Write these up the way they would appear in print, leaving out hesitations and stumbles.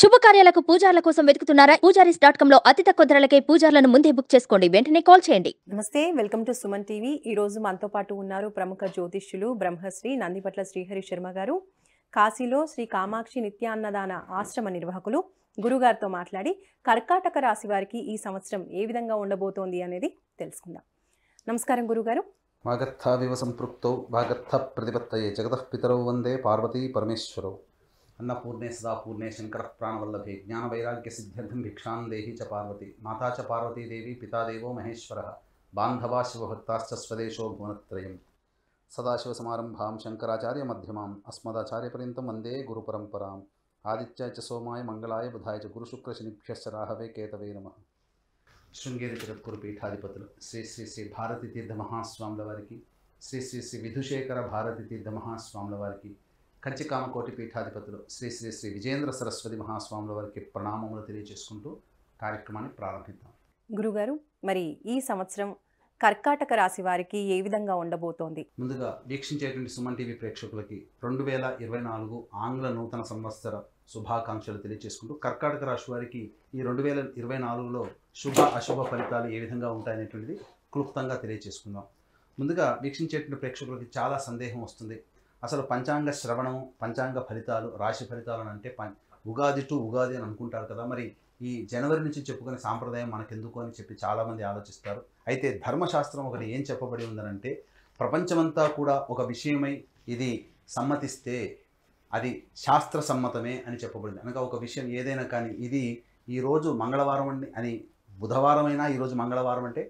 శుభకార్యాలకు పూజార్ల కోసం వెతుకుతున్నారా? పూజారీస్.com లో అతి తక్కువ ధరలకే పూజార్లను ముందే బుక్ చేసుకోండి. వెంటనే కాల్ చేయండి. నమస్తే, వెల్కమ్ టు సుమన్ టీవీ. ఈరోజు మనతో పాటు ఉన్నారు ప్రముఖ జ్యోతిష్యులు బ్రహ్మశ్రీ నందిపట్ల శ్రీహరి శర్మ గారు. కాశీలో శ్రీ కామాక్షి నిత్యాన్నదాన ఆశ్రమ నిర్వాహకులు గురుగారితో మాట్లాడి కర్కాటక రాశి వారికి ఈ సంవత్సరం ఏ విధంగా ఉండబోతోంది అనేది తెలుసుకుందాం. నమస్కారం గురుగారు. వాగర్థావివ సంపృక్తౌ వాగర్థ ప్రతిపత్తయే జగతః పితరౌ వందే పార్వతీ పరమేశ్వరౌ. అన్నపూర్ణే సదాపూర్ణే శంకర ప్రాణవల్లభే జ్ఞానవైరాగ్య సిద్ధ్యర్థం భిక్షాం దేహి చ పార్వతి మాతా చ పార్వతీదేవి పితాదేవో మహేశ్వరః బాంధవా శివభక్తాశ్చ స్వదేశో భువనత్రయం. సదాశివసమారంభాం శంకరాచార్య మధ్యమాం అస్మదాచార్యపర్యంతం వందే గురుపరంపరాం. ఆదిత్యాయ చ సోమాయ మంగళాయ బుధాయ చ గురుశుక్రశనిభ్యశ్చ రాహవే కేతవే నమః. శృంగేరి జగద్గురు పీఠాధిపతులు శ్రీ శ్రీ శ్రీ భారతీ తీర్థ మహాస్వాముల వారికి, శ్రీ శ్రీ శ్రీ విధుశేఖర భారతీ తీర్థ మహాస్వాముల వారికి, కంచికామకోటి పీఠాధిపతులు శ్రీ శ్రీ శ్రీ విజేంద్ర సరస్వతి మహాస్వాముల వారికి ప్రణామములు తెలియజేసుకుంటూ కార్యక్రమాన్ని ప్రారంభిద్దాం. గురుగారు, మరి ఈ సంవత్సరం కర్కాటక రాశి వారికి ఏ విధంగా ఉండబోతోంది? ముందుగా వీక్షించేటువంటి సుమన్ టీవీ ప్రేక్షకులకి 2024 ఆంగ్ల నూతన సంవత్సర శుభాకాంక్షలు తెలియజేసుకుంటూ కర్కాటక రాశి వారికి ఈ 2024లో శుభ అశుభ ఫలితాలు ఏ విధంగా ఉంటాయనేటువంటిది క్లుప్తంగా తెలియజేసుకుందాం. ముందుగా వీక్షించేటువంటి ప్రేక్షకులకి చాలా సందేహం వస్తుంది. అసలు పంచాంగ శ్రవణం, పంచాంగ ఫలితాలు, రాశి ఫలితాలు అని అంటే ఉగాది టు ఉగాది అని అనుకుంటారు కదా, మరి ఈ జనవరి నుంచి చెప్పుకునే సాంప్రదాయం మనకెందుకు అని చెప్పి చాలామంది ఆలోచిస్తారు. అయితే ధర్మశాస్త్రం ఒకటి ఏం చెప్పబడి ఉందనంటే, ప్రపంచమంతా కూడా ఒక విషయమై ఇది సమ్మతిస్తే అది శాస్త్ర సమ్మతమే అని చెప్పబడింది. అనగా ఒక విషయం ఏదైనా కానీ ఇది ఈరోజు మంగళవారం అని బుధవారం అయినా ఈరోజు మంగళవారం అంటే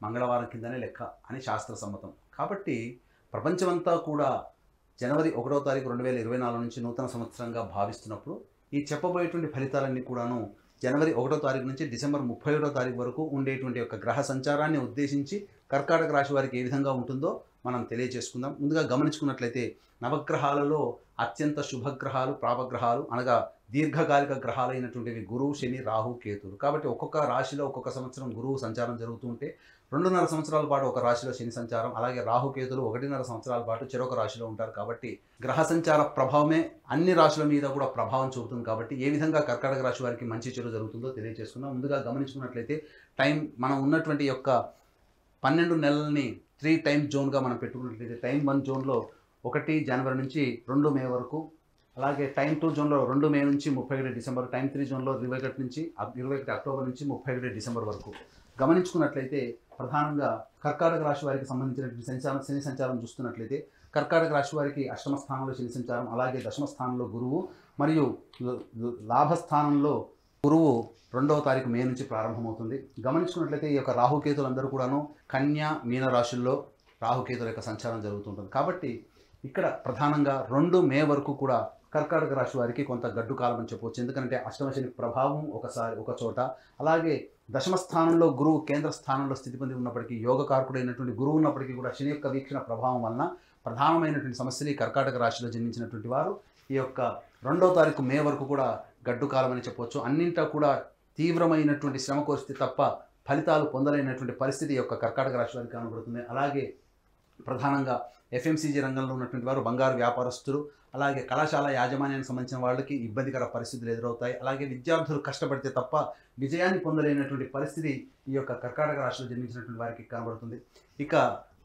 మంగళవారం కిందనే లెక్క అని శాస్త్ర సమ్మతం. కాబట్టి ప్రపంచమంతా కూడా జనవరి 1వ తారీఖు 2024 నుంచి నూతన సంవత్సరంగా భావిస్తున్నప్పుడు ఈ చెప్పబోయేటువంటి ఫలితాలన్నీ కూడాను జనవరి 1వ తారీఖు నుంచి డిసెంబర్ 31వ తారీఖు వరకు ఉండేటువంటి యొక్క గ్రహ సంచారాన్ని ఉద్దేశించి కర్కాటక రాశి వారికి ఏ విధంగా ఉంటుందో మనం తెలియజేసుకుందాం. ముందుగా గమనించుకున్నట్లయితే నవగ్రహాలలో అత్యంత శుభగ్రహాలు, ప్రాపగ్రహాలు అనగా దీర్ఘకాలిక గ్రహాలు అయినటువంటివి గురువు, శని, రాహు, కేతులు. కాబట్టి ఒక్కొక్క రాశిలో ఒక్కొక్క సంవత్సరం గురువు సంచారం జరుగుతూ ఉంటే 2.5 సంవత్సరాల పాటు ఒక రాశిలో శని సంచారం, అలాగే రాహుకేతులు 1.5 సంవత్సరాల పాటు చెరొక రాశిలో ఉంటారు. కాబట్టి గ్రహ సంచార ప్రభావమే అన్ని రాశుల మీద కూడా ప్రభావం చూపుతుంది. కాబట్టి ఏ విధంగా కర్కాటక రాశి వారికి మంచి చెడు జరుగుతుందో తెలియజేసుకుందాం. ముందుగా గమనించుకున్నట్లయితే మనం ఉన్నటువంటి యొక్క 12 నెలలని 3 టైమ్ జోన్గా మనం పెట్టుకున్నట్లయితే టైం 1 జోన్లో 1 జనవరి నుంచి 2 మే వరకు, అలాగే టైం 2 జోన్లో 2 మే నుంచి 31 డిసెంబర్, టైం 3 జోన్లో 21 అక్టోబర్ నుంచి 31 డిసెంబర్ వరకు గమనించుకున్నట్లయితే ప్రధానంగా కర్కాటక రాశి వారికి సంబంధించినటువంటి శని సంచారం చూస్తున్నట్లయితే కర్కాటక రాశి వారికి అష్టమ స్థానంలో శని సంచారం, అలాగే దశమ స్థానంలో గురువు మరియు లాభస్థానంలో గురువు 2వ తారీఖు మే నుంచి ప్రారంభమవుతుంది. గమనించుకున్నట్లయితే ఈ యొక్క రాహుకేతులు అందరూ కూడాను కన్యా, మీన రాశుల్లో రాహుకేతుల యొక్క సంచారం జరుగుతుంటుంది. కాబట్టి ఇక్కడ ప్రధానంగా 2 మే వరకు కూడా కర్కాటక రాశి వారికి కొంత గడ్డు కాలం అని చెప్పవచ్చు. ఎందుకంటే అష్టమ శని ప్రభావం ఒక చోట, అలాగే దశమ స్థానంలో గురువు కేంద్ర స్థానంలో స్థితి పొంది ఉన్నప్పటికీ, యోగకారకుడైనటువంటి గురువు ఉన్నప్పటికీ కూడా శని యొక్క వీక్షణ ప్రభావం వలన ప్రధానమైనటువంటి సమస్యలు ఈ కర్కాటక రాశిలో జన్మించినటువంటి వారు ఈ యొక్క 2వ తారీఖు మే వరకు కూడా గడ్డు కాలం అని చెప్పవచ్చు. అన్నింటా కూడా తీవ్రమైనటువంటి శ్రమ కోరిస్తే తప్ప ఫలితాలు పొందలేనటువంటి పరిస్థితి యొక్క కర్కాటక రాశి వారికి కనబడుతుంది. అలాగే ప్రధానంగా ఎఫ్ఎంసీజీ రంగంలో ఉన్నటువంటి వారు, బంగారు వ్యాపారస్తులు, అలాగే కళాశాల యాజమాన్యానికి సంబంధించిన వాళ్ళకి ఇబ్బందికర పరిస్థితులు ఎదురవుతాయి. అలాగే విద్యార్థులు కష్టపడితే తప్ప విజయాన్ని పొందలేనటువంటి పరిస్థితి ఈ యొక్క కర్కాటక రాశిలో జన్మించినటువంటి వారికి కనబడుతుంది. ఇక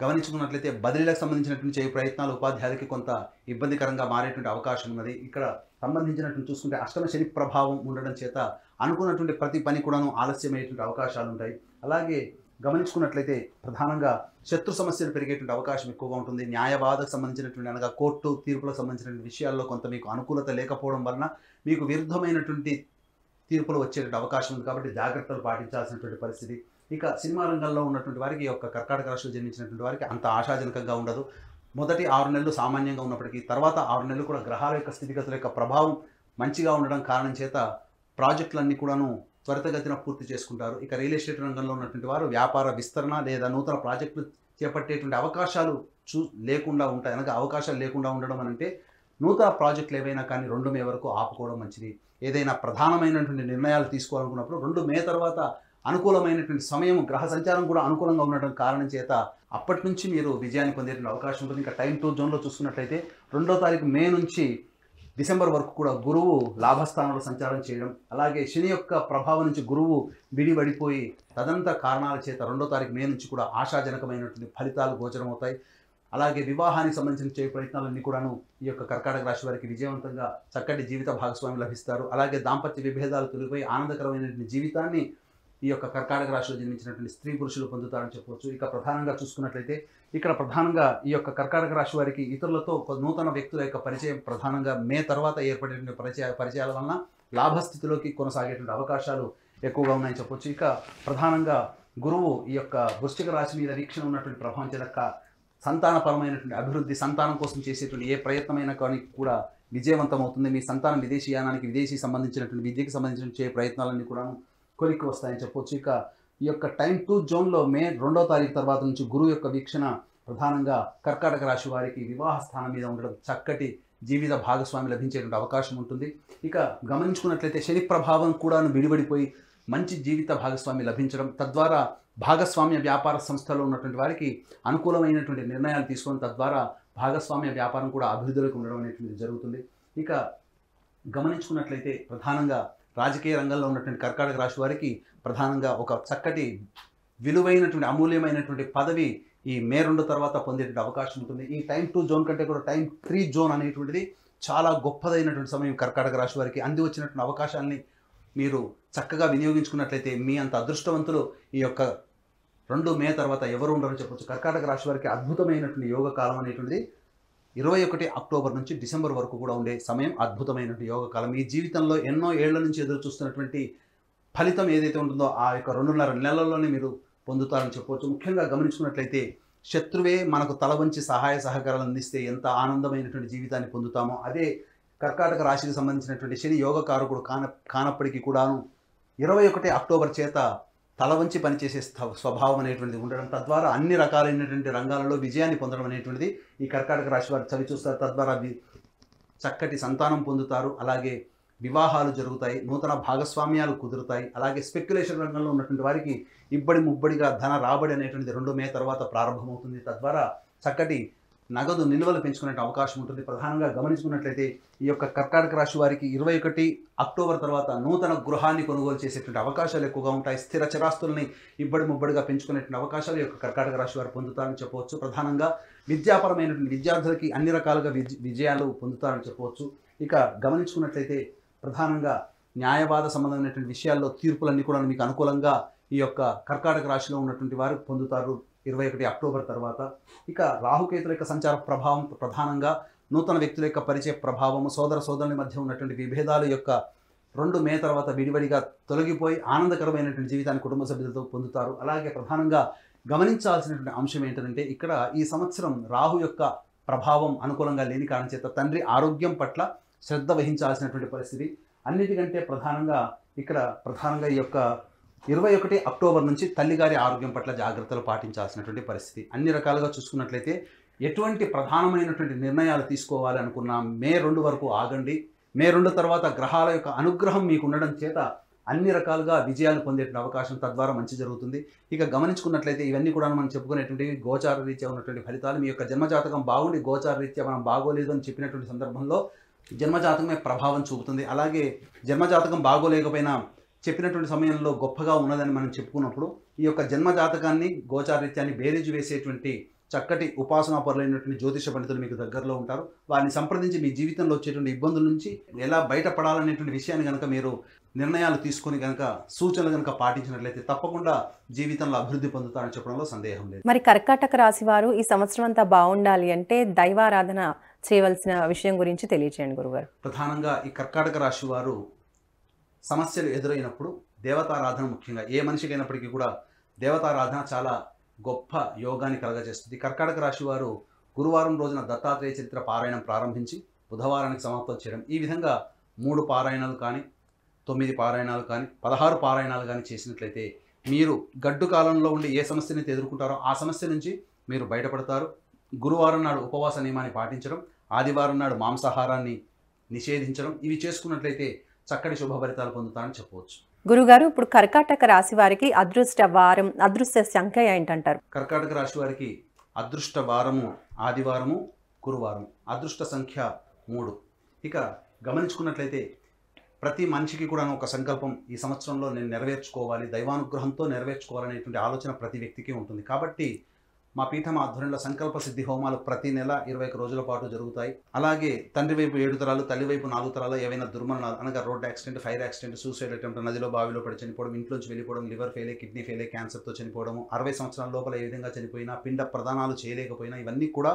గమనించుకున్నట్లయితే బదిలీలకు సంబంధించినటువంటి చేయ ప్రయత్నాలు ఉపాధ్యాయులకి కొంత ఇబ్బందికరంగా మారేటువంటి అవకాశం ఉన్నది. ఇక్కడ సంబంధించినటువంటి చూసుకుంటే అష్టమ శని ప్రభావం ఉండడం చేత అనుకున్నటువంటి ప్రతి పని కూడాను ఆలస్యమయ్యేటువంటి అవకాశాలు ఉంటాయి. అలాగే గమనించుకున్నట్లయితే ప్రధానంగా శత్రు సమస్యలు పెరిగేటువంటి అవకాశం ఎక్కువగా ఉంటుంది. న్యాయవాదకు సంబంధించినటువంటి అనగా కోర్టు తీర్పులకు సంబంధించినటువంటి విషయాల్లో కొంత మీకు అనుకూలత లేకపోవడం వలన మీకు విరుద్ధమైనటువంటి తీర్పులు వచ్చేటువంటి అవకాశం ఉంది. కాబట్టి జాగ్రత్తలు పాటించాల్సినటువంటి పరిస్థితి. ఇక సినిమా రంగంలో ఉన్నటువంటి వారికి ఈ యొక్క కర్కాటక రాశిలో జన్మించినటువంటి వారికి అంత ఆశాజనకంగా ఉండదు. మొదటి 6 నెలలు సామాన్యంగా ఉన్నప్పటికీ తర్వాత 6 నెలలు కూడా గ్రహాల యొక్క స్థితిగతుల యొక్క ప్రభావం మంచిగా ఉండడం కారణం చేత ప్రాజెక్టులన్నీ కూడాను త్వరితగతిన పూర్తి చేసుకుంటారు. ఇక రియల్ ఎస్టేట్ రంగంలో ఉన్నటువంటి వారు వ్యాపార విస్తరణ లేదా నూతన ప్రాజెక్టులు చేపట్టేటువంటి అవకాశాలు లేకుండా ఉంటాయి. అనగా అవకాశాలు లేకుండా ఉండడం అంటే నూతన ప్రాజెక్టులు ఏవైనా కానీ 2 మే వరకు ఆపుకోవడం మంచిది. ఏదైనా ప్రధానమైనటువంటి నిర్ణయాలు తీసుకోవాలనుకున్నప్పుడు 2 మే తర్వాత అనుకూలమైనటువంటి సమయం, గ్రహ సంచారం కూడా అనుకూలంగా ఉండడం కారణం చేత అప్పటి నుంచి మీరు విజయాన్ని పొందేటువంటి అవకాశం ఉంటుంది. ఇంకా టైం 2 జోన్లో చూసుకున్నట్లయితే 2వ తారీఖు మే నుంచి డిసెంబర్ వరకు కూడా గురువు లాభస్థానంలో సంచారం చేయడం, అలాగే శని యొక్క ప్రభావం నుంచి గురువు విడిపడిపోయి తదంత కారణాల చేత 2వ తారీఖు మే నుంచి కూడా ఆశాజనకమైనటువంటి ఫలితాలు గోచరమవుతాయి. అలాగే వివాహానికి సంబంధించిన చేయ ప్రయత్నాలన్నీ కూడాను ఈ యొక్క కర్కాటక రాశి వారికి విజయవంతంగా చక్కటి జీవిత భాగస్వామి లభిస్తారు. అలాగే దాంపత్య విభేదాలు తొలగిపోయి ఆనందకరమైనటువంటి జీవితాన్ని ఈ యొక్క కర్కాటక రాశిలో జన్మించినటువంటి స్త్రీ పురుషులు పొందుతారని చెప్పవచ్చు. ఇక ప్రధానంగా చూసుకున్నట్లయితే ఇక్కడ ప్రధానంగా ఈ యొక్క కర్కాటక రాశి వారికి ఇతరులతో నూతన వ్యక్తుల యొక్క పరిచయం ప్రధానంగా మే తర్వాత ఏర్పడేటువంటి పరిచయాల వలన లాభస్థితిలోకి కొనసాగేటువంటి అవకాశాలు ఎక్కువగా ఉన్నాయని చెప్పవచ్చు. ఇక ప్రధానంగా గురువు ఈ యొక్క వృశ్చిక రాశి మీద వీక్షణ ఉన్నటువంటి ప్రభావం చేత సంతానపరమైనటువంటి అభివృద్ధి, సంతానం కోసం చేసేటువంటి ఏ ప్రయత్నమైనా కానీ కూడా విజయవంతం అవుతుంది. మీ సంతానం విదేశీయానానికి, విదేశీ సంబంధించినటువంటి విద్యకి సంబంధించిన చే ప్రయత్నాలన్నీ కూడా కొలిక్కి వస్తాయని చెప్పవచ్చు. ఇక ఈ యొక్క టైం 2 జోన్లో మే 2వ తారీఖు తర్వాత నుంచి గురువు యొక్క వీక్షణ ప్రధానంగా కర్కాటక రాశి వారికి వివాహ స్థానం మీద ఉండడం, చక్కటి జీవిత భాగస్వామి లభించేటువంటి అవకాశం ఉంటుంది. ఇక గమనించుకున్నట్లయితే శని ప్రభావం కూడా విడిపడిపోయి మంచి జీవిత భాగస్వామి లభించడం, తద్వారా భాగస్వామ్య వ్యాపార సంస్థలో ఉన్నటువంటి వారికి అనుకూలమైనటువంటి నిర్ణయాలు తీసుకొని తద్వారా భాగస్వామ్య వ్యాపారం కూడా అభివృద్ధిలోకి ఉండడం అనేటువంటిది జరుగుతుంది. ఇక గమనించుకున్నట్లయితే ప్రధానంగా రాజకీయ రంగంలో ఉన్నటువంటి కర్కాటక రాశి వారికి ప్రధానంగా ఒక చక్కటి విలువైనటువంటి అమూల్యమైనటువంటి పదవి ఈ మే 2 తర్వాత పొందేటువంటి అవకాశం ఉంటుంది. ఈ టైం 2 జోన్ కంటే కూడా టైం 3 జోన్ అనేటువంటిది చాలా గొప్పదైనటువంటి సమయం కర్కాటక రాశి వారికి. అంది వచ్చినటువంటి అవకాశాన్ని మీరు చక్కగా వినియోగించుకున్నట్లయితే మీ అంత అదృష్టవంతులు ఈ యొక్క 2 మే తర్వాత ఎవరు ఉండరని చెప్పొచ్చు. కర్కాటక రాశి వారికి అద్భుతమైనటువంటి యోగ కాలం అనేటువంటిది 21 అక్టోబర్ నుంచి డిసెంబర్ వరకు కూడా ఉండే సమయం అద్భుతమైనటువంటి యోగ కాలం. మీ జీవితంలో ఎన్నో ఏళ్ల నుంచి ఎదురు చూస్తున్నటువంటి ఫలితం ఏదైతే ఉంటుందో ఆ యొక్క 2.5 నెలల్లోనే మీరు పొందుతారని చెప్పవచ్చు. ముఖ్యంగా గమనించుకున్నట్లయితే శత్రువే మనకు తల వంచి సహాయ సహకారాలు అందిస్తే ఎంత ఆనందమైనటువంటి జీవితాన్ని పొందుతామో, అదే కర్కాటక రాశికి సంబంధించినటువంటి శని యోగకారకుడు కానప్పటికీ కూడాను 21 అక్టోబర్ చేత తల వంచి పనిచేసే స్వభావం అనేటువంటిది ఉండడం, తద్వారా అన్ని రకాలైనటువంటి రంగాలలో విజయాన్ని పొందడం అనేటువంటిది ఈ కర్కాటక రాశి వారు చవి చూస్తారు. తద్వారా చక్కటి సంతానం పొందుతారు, అలాగే వివాహాలు జరుగుతాయి, నూతన భాగస్వామ్యాలు కుదురుతాయి. అలాగే స్పెక్యులేషన్ రంగంలో ఉన్నటువంటి వారికి ఇబ్బడి ముబ్బడిగా ధన రాబడి అనేటువంటిది 2 మే తర్వాత ప్రారంభమవుతుంది. తద్వారా చక్కటి నగదు నిల్వలు పెంచుకునే అవకాశం ఉంటుంది. ప్రధానంగా గమనించుకున్నట్లయితే ఈ యొక్క కర్కాటక రాశి వారికి 21 అక్టోబర్ తర్వాత నూతన గృహాన్ని కొనుగోలు చేసేటువంటి అవకాశాలు ఎక్కువగా ఉంటాయి. స్థిర చరాస్తుల్ని ఇబ్బడి ముబ్బడిగా పెంచుకునేటువంటి అవకాశాలు ఈ యొక్క కర్కాటక రాశి వారు పొందుతారని చెప్పవచ్చు. ప్రధానంగా విద్యాపరమైనటువంటి విద్యార్థులకి అన్ని రకాలుగా విజయాలు పొందుతారని చెప్పవచ్చు. ఇక గమనించుకున్నట్లయితే ప్రధానంగా న్యాయవాద సంబంధమైనటువంటి విషయాల్లో తీర్పులన్నీ కూడా మీకు అనుకూలంగా ఈ యొక్క కర్కాటక రాశిలో ఉన్నటువంటి వారు పొందుతారు 21 అక్టోబర్ తర్వాత. ఇక రాహుకేతుల యొక్క సంచార ప్రభావం ప్రధానంగా నూతన వ్యక్తుల యొక్క పరిచయ ప్రభావము, సోదర సోదరుల మధ్య ఉన్నటువంటి విభేదాల యొక్క 2 మే తర్వాత విడివడిగా తొలగిపోయి ఆనందకరమైనటువంటి జీవితాన్ని కుటుంబ సభ్యులతో పొందుతారు. అలాగే ప్రధానంగా గమనించాల్సినటువంటి అంశం ఏంటంటే ఇక్కడ ఈ సంవత్సరం రాహు యొక్క ప్రభావం అనుకూలంగా లేని కారణం చేత తండ్రి ఆరోగ్యం పట్ల శ్రద్ధ వహించాల్సినటువంటి పరిస్థితి. అన్నిటికంటే ప్రధానంగా ఈ యొక్క 21 అక్టోబర్ నుంచి తల్లిగారి ఆరోగ్యం పట్ల జాగ్రత్తలు పాటించాల్సినటువంటి పరిస్థితి. అన్ని రకాలుగా చూసుకున్నట్లయితే ఎటువంటి ప్రధానమైనటువంటి నిర్ణయాలు తీసుకోవాలి అనుకున్నా మే 2 వరకు ఆగండి. మే 2 తర్వాత గ్రహాల యొక్క అనుగ్రహం మీకు ఉండడం చేత అన్ని రకాలుగా విజయాలు పొందేటువంటి అవకాశం, తద్వారా మంచి జరుగుతుంది. ఇక గమనించుకున్నట్లయితే ఇవన్నీ కూడా మనం చెప్పుకునేటువంటి గోచార రీత్యా ఉన్నటువంటి ఫలితాలు. మీ యొక్క జన్మజాతకం బాగుండి గోచార రీత్యా మనం బాగోలేదు అని చెప్పినటువంటి సందర్భంలో జన్మజాతకమే ప్రభావం చూపుతుంది. అలాగే జన్మజాతకం బాగోలేకపోయినా చెప్పినటువంటి సమయంలో గొప్పగా ఉన్నదని మనం చెప్పుకున్నప్పుడు ఈ యొక్క జన్మజాతకాన్ని గోచారరీత్యాన్ని బేరీజు వేసేటువంటి చక్కటి ఉపాసనా పరులైనటువంటి జ్యోతిష పండితులు మీకు దగ్గరలో ఉంటారు. వారిని సంప్రదించి మీ జీవితంలో వచ్చేటువంటి ఇబ్బందుల నుంచి ఎలా బయటపడాలనేటువంటి విషయాన్ని కనుక మీరు నిర్ణయాలు తీసుకొని కనుక సూచనలు కనుక పాటించినట్లయితే తప్పకుండా జీవితంలో అభివృద్ధి పొందుతారని చెప్పడంలో సందేహం లేదు. మరి కర్కాటక రాశి వారు ఈ సంవత్సరం అంతా బాగుండాలి అంటే దైవారాధన చేయవలసిన విషయం గురించి తెలియచేయండి గురుగారు. ప్రధానంగా ఈ కర్కాటక రాశి వారు సమస్యలు ఎదురైనప్పుడు దేవతారాధన, ముఖ్యంగా ఏ మనిషికి అయినప్పటికీ కూడా దేవతారాధన చాలా గొప్ప యోగాన్ని కలగజేస్తుంది. కర్కాటక రాశి వారు గురువారం రోజున దత్తాత్రేయ చరిత్ర పారాయణం ప్రారంభించి బుధవారానికి సమాప్తం చేయడం, ఈ విధంగా 3 పారాయణాలు కానీ 9 పారాయణాలు కానీ 16 పారాయణాలు కానీ చేసినట్లయితే మీరు గడ్డు కాలంలో ఉండి ఏ సమస్యని ఎదుర్కొంటారో ఆ సమస్య నుంచి మీరు బయటపడతారు. గురువారం నాడు ఉపవాస నియమాన్ని పాటించడం, ఆదివారం నాడు మాంసాహారాన్ని నిషేధించడం, ఇవి చేసుకున్నట్లయితే చక్కటి శుభ ఫలితాలు పొందుతారని చెప్పవచ్చు. గురుగారు, ఇప్పుడు కర్కాటక రాశి వారికి అదృష్ట వారం, అదృష్ట సంఖ్య ఏంటంటారు? కర్కాటక రాశి వారికి అదృష్ట వారము ఆదివారము, గురువారం, అదృష్ట సంఖ్య 3. ఇక గమనించుకున్నట్లయితే ప్రతి మనిషికి కూడా ఒక సంకల్పం ఈ సంవత్సరంలో నేను నెరవేర్చుకోవాలి, దైవానుగ్రహంతో నెరవేర్చుకోవాలనేటువంటి ఆలోచన ప్రతి వ్యక్తికి ఉంటుంది. కాబట్టి మా పీఠం ఆధ్వర్యంలో సంకల్ప సిద్ధి హోమాలు ప్రతి నెల 21 రోజుల పాటు జరుగుతాయి. అలాగే తండ్రి వైపు 7 తరాలు, తల్లి వైపు 4 తరాలు ఏవైనా దుర్మరణాలు అనగా road accident, fire accident, suicide attempt, నదిలో బావిలో పడి చనిపోవడం, ఇంట్లోంచి వెళ్ళిపోవడం, లివర్ ఫెయిల్, కిడ్నీ ఫెయిల్, క్యాన్సర్తో చనిపోవడం, 60 సంవత్సరాల లోపల ఏ విధంగా చనిపోయినా, పిండ ప్రదానాలు చేయలేకపోయినా ఇవన్నీ కూడా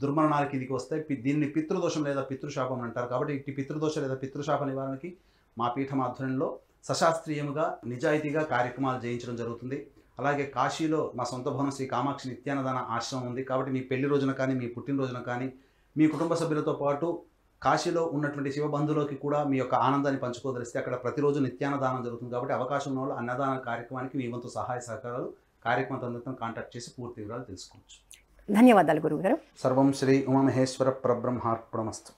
దుర్మరణాల కిందికి వస్తాయి. దీన్ని పితృదోషం లేదా పితృశాపం అంటారు. కాబట్టి ఇట్టి పితృదోష లేదా పితృశాప నివారణకి మా పీఠం ఆధ్వర్యంలో సశాస్త్రీయముగా నిజాయితీగా కార్యక్రమాలు చేయించడం జరుగుతుంది. అలాగే కాశీలో మా సొంత భవనం శ్రీ కామాక్షి నిత్యాన్నదాన ఆశ్రమం ఉంది. కాబట్టి మీ పెళ్లి రోజున కానీ, మీ పుట్టినరోజున కానీ, మీ కుటుంబ సభ్యులతో పాటు కాశీలో ఉన్నటువంటి శివబంధులోకి కూడా మీ యొక్క ఆనందాన్ని పంచుకోదలిస్తే అక్కడ ప్రతిరోజు నిత్యాన్నదానం జరుగుతుంది. కాబట్టి అవకాశం ఉన్న వాళ్ళు అన్నదాన కార్యక్రమానికి మీ వంతు సహాయ సహకారాలు కార్యక్రమం తొందరతో కాంటాక్ట్ చేసి పూర్తి వివరాలు తెలుసుకోవచ్చు. ధన్యవాదాలు గురువుగారు. సర్వం శ్రీ ఉమామహేశ్వర పరబ్రహ్మార్పణమస్తు.